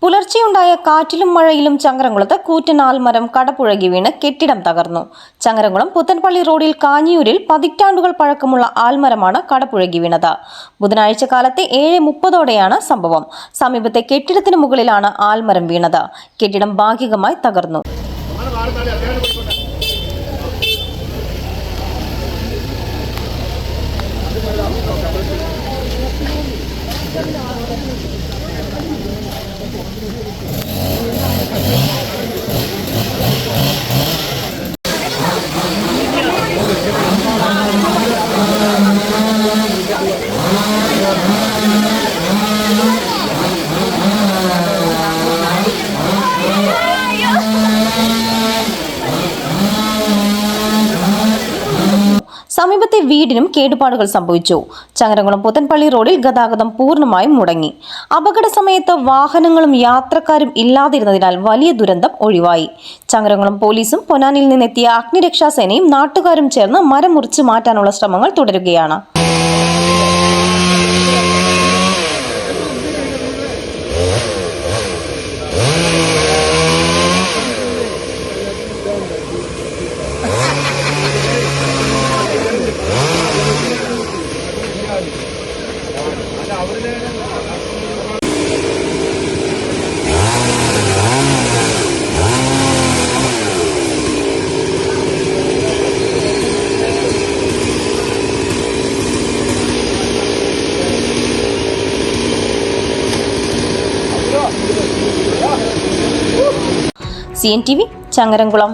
പുലർച്ചെയുണ്ടായ കാറ്റിലും മഴയിലും ചങ്ങരംകുളത്ത് കൂറ്റൻ ആൽമരം കടപുഴകി വീണ് കെട്ടിടം തകർന്നു. ചങ്ങരംകുളം പുത്തൻപള്ളി റോഡിൽ കാഞ്ഞിയൂരിൽ പതിറ്റാണ്ടുകൾ പഴക്കമുള്ള ആൽമരമാണ് കടപുഴകി വീണത്. ബുധനാഴ്ച കാലത്തെ 7:30ഓടെയാണ് സംഭവം. സമീപത്തെ കെട്ടിടത്തിന് മുകളിലാണ് ആൽമരം വീണത്. കെട്ടിടം ഭാഗികമായി തകർന്നു. സമീപത്തെ വീടിനും കേടുപാടുകൾ സംഭവിച്ചു. ചങ്ങരംകുളം പുത്തൻപള്ളി റോഡിൽ ഗതാഗതം പൂർണ്ണമായും മുടങ്ങി. അപകട സമയത്ത് വാഹനങ്ങളും യാത്രക്കാരും ഇല്ലാതിരുന്നതിനാൽ വലിയ ദുരന്തം ഒഴിവായി. ചങ്ങരംകുളം പോലീസും പൊന്നാനിയിൽ നിന്നെത്തിയ അഗ്നിരക്ഷാസേനയും നാട്ടുകാരും ചേർന്ന് മരം മുറിച്ചു മാറ്റാനുള്ള ശ്രമങ്ങൾ തുടരുകയാണ്. CNTV ചങ്ങരംകുളം.